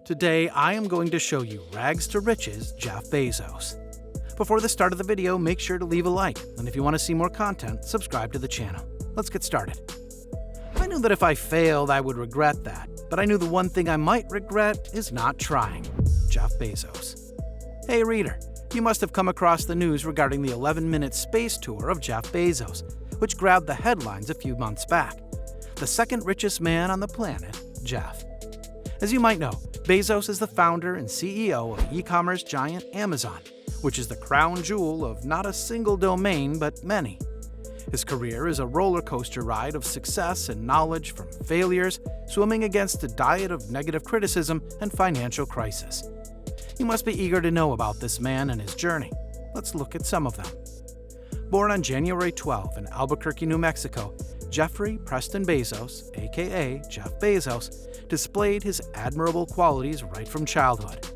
Today, I am going to show you rags to riches Jeff Bezos. Before the start of the video, make sure to leave a like, and if you want to see more content, subscribe to the channel. Let's get started. I knew that if I failed, I would regret that, but I knew the one thing I might regret is not trying. Jeff Bezos. Hey reader, you must have come across the news regarding the 11-minute space tour of Jeff Bezos, which grabbed the headlines a few months back. The second richest man on the planet, Jeff. As you might know, Bezos is the founder and CEO of e-commerce giant Amazon, which is the crown jewel of not a single domain but many. His career is a roller coaster ride of success and knowledge from failures, swimming against a diet of negative criticism and financial crisis. You must be eager to know about this man and his journey. Let's look at some of them. Born on January 12 in Albuquerque, New Mexico, Jeffrey Preston Bezos, aka Jeff Bezos, displayed his admirable qualities right from childhood.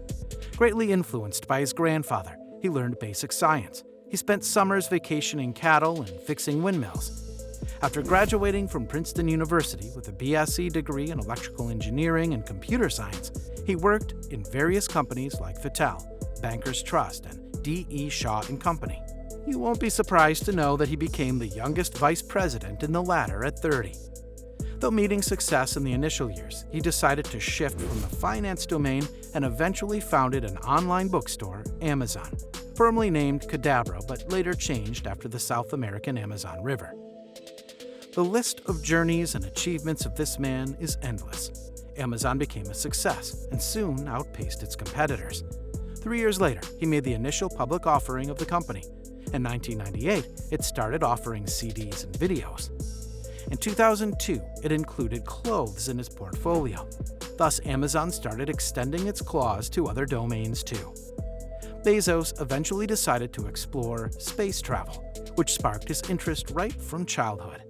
Greatly influenced by his grandfather, he learned basic science. He spent summers vacationing cattle and fixing windmills. After graduating from Princeton University with a BSc degree in electrical engineering and computer science, he worked in various companies like Fattel, Bankers Trust, and D.E. Shaw & Company. You won't be surprised to know that he became the youngest vice president in the latter at 30. Though meeting success in the initial years, he decided to shift from the finance domain and eventually founded an online bookstore, Amazon, formerly named Cadabra but later changed after the South American Amazon River. The list of journeys and achievements of this man is endless. Amazon became a success and soon outpaced its competitors. 3 years later, he made the initial public offering of the company. In 1998, it started offering CDs and videos. In 2002, it included clothes in its portfolio. Thus, Amazon started extending its claws to other domains too. Bezos eventually decided to explore space travel, which sparked his interest right from childhood.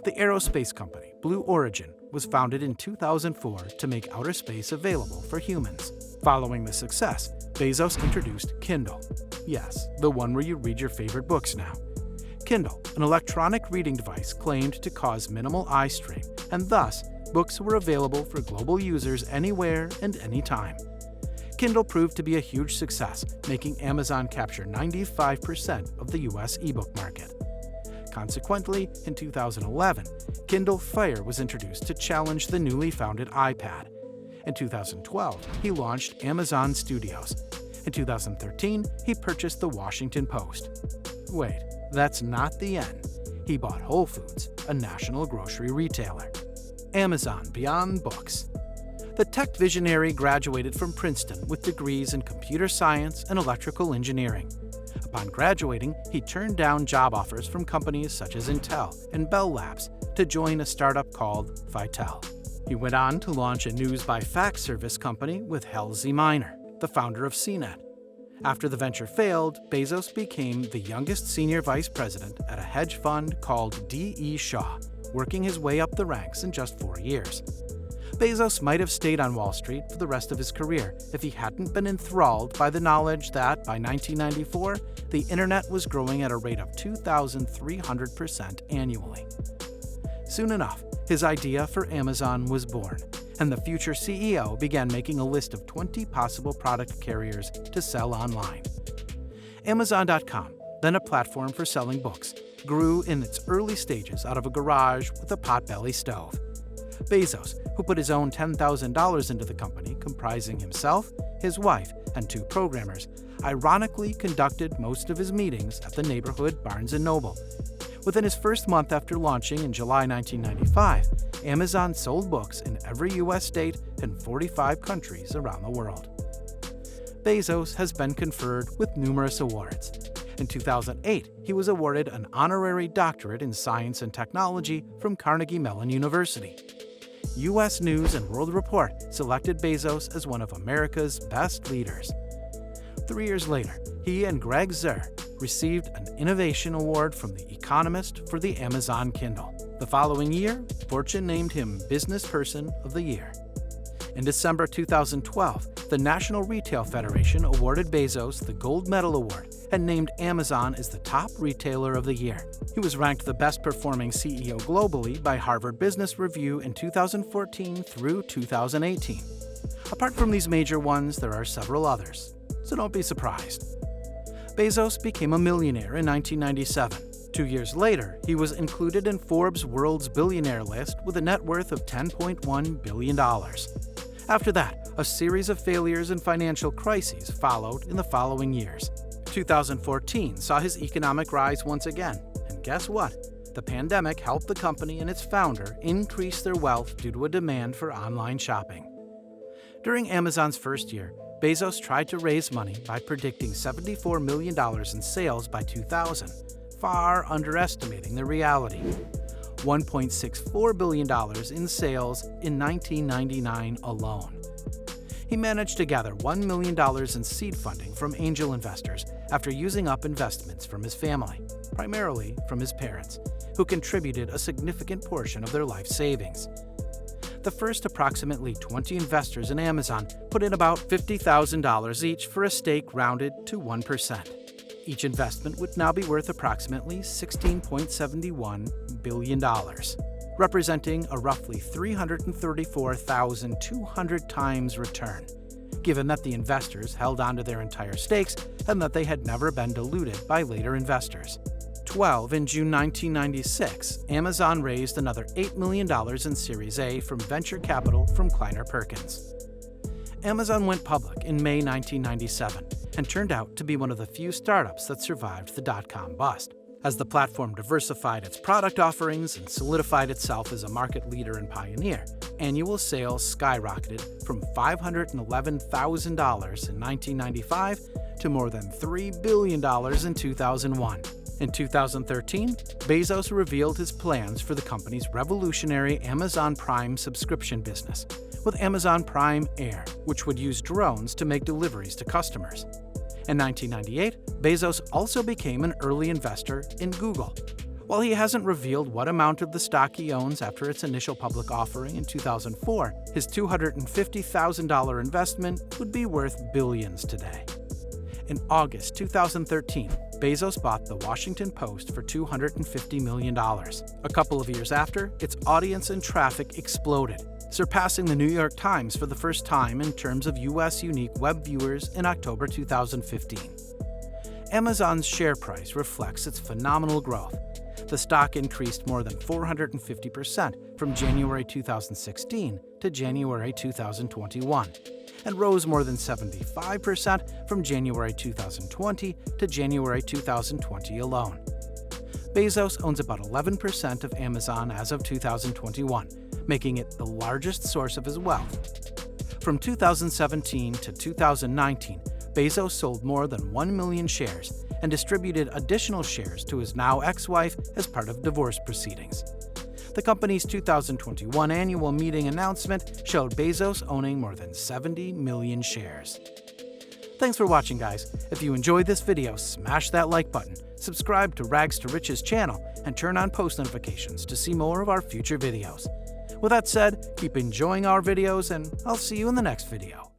The aerospace company, Blue Origin, was founded in 2004 to make outer space available for humans. Following the success, Bezos introduced Kindle. Yes, the one where you read your favorite books now. Kindle, an electronic reading device, claimed to cause minimal eye strain, and thus, books were available for global users anywhere and anytime. Kindle proved to be a huge success, making Amazon capture 95% of the US ebook market. Consequently, in 2011, Kindle Fire was introduced to challenge the newly founded iPad. In 2012, he launched Amazon Studios. In 2013, he purchased the Washington Post. Wait, that's not the end. He bought Whole Foods, a national grocery retailer. Amazon beyond books. The tech visionary graduated from Princeton with degrees in computer science and electrical engineering. Upon graduating, he turned down job offers from companies such as Intel and Bell Labs to join a startup called Fattel. He went on to launch a news-by-fax service company with Halsey Minor, the founder of CNET. After the venture failed, Bezos became the youngest senior vice president at a hedge fund called D.E. Shaw, working his way up the ranks in just 4 years. Bezos might have stayed on Wall Street for the rest of his career if he hadn't been enthralled by the knowledge that, by 1994, the internet was growing at a rate of 2,300% annually. Soon enough, his idea for Amazon was born, and the future CEO began making a list of 20 possible product carriers to sell online. Amazon.com, then a platform for selling books, grew in its early stages out of a garage with a potbelly stove. Bezos, who put his own $10,000 into the company, comprising himself, his wife, and 2 programmers, ironically conducted most of his meetings at the neighborhood Barnes & Noble. Within his first month after launching in July 1995, Amazon sold books in every U.S. state and 45 countries around the world. Bezos has been conferred with numerous awards. In 2008, he was awarded an honorary doctorate in science and technology from Carnegie Mellon University. U.S. News & World Report selected Bezos as one of America's best leaders. 3 years later, he and Greg Zer received an Innovation Award from The Economist for the Amazon Kindle. The following year, Fortune named him Business Person of the Year. In December 2012, the National Retail Federation awarded Bezos the Gold Medal Award and named Amazon as the top retailer of the year. He was ranked the best-performing CEO globally by Harvard Business Review in 2014 through 2018. Apart from these major ones, there are several others, so don't be surprised. Bezos became a millionaire in 1997. 2 years later, he was included in Forbes' World's Billionaire list with a net worth of $10.1 billion. After that, a series of failures and financial crises followed in the following years. 2014 saw his economic rise once again, and guess what? The pandemic helped the company and its founder increase their wealth due to a demand for online shopping. During Amazon's first year, Bezos tried to raise money by predicting $74 million in sales by 2000, far underestimating the reality. $1.64 billion in sales in 1999 alone. He managed to gather $1 million in seed funding from angel investors after using up investments from his family, primarily from his parents, who contributed a significant portion of their life savings. The first approximately 20 investors in Amazon put in about $50,000 each for a stake rounded to 1%. Each investment would now be worth approximately $16.71 billion, representing a roughly 334,200 times return, given that the investors held onto their entire stakes and that they had never been diluted by later investors. In June 1996, Amazon raised another $8 million in Series A from venture capital from Kleiner Perkins. Amazon went public in May 1997 and turned out to be one of the few startups that survived the dot-com bust. As the platform diversified its product offerings and solidified itself as a market leader and pioneer, annual sales skyrocketed from $511,000 in 1995 to more than $3 billion in 2001. In 2013, Bezos revealed his plans for the company's revolutionary Amazon Prime subscription business, with Amazon Prime Air, which would use drones to make deliveries to customers. In 1998, Bezos also became an early investor in Google. While he hasn't revealed what amount of the stock he owns after its initial public offering in 2004, his $250,000 investment would be worth billions today. In August 2013, Bezos bought The Washington Post for $250 million. A couple of years after, its audience and traffic exploded, surpassing the New York Times for the first time in terms of U.S. unique web viewers in October 2015. Amazon's share price reflects its phenomenal growth. The stock increased more than 450% from January 2016 to January 2021. And rose more than 75% from January 2020 to January 2020 alone. Bezos owns about 11% of Amazon as of 2021, making it the largest source of his wealth. From 2017 to 2019, Bezos sold more than 1 million shares and distributed additional shares to his now ex-wife as part of divorce proceedings. The company's 2021 annual meeting announcement showed Bezos owning more than 70 million shares. Thanks for watching, guys. If you enjoyed this video, smash that like button, subscribe to Rags to Riches channel, and turn on post notifications to see more of our future videos. With that said, keep enjoying our videos, and I'll see you in the next video.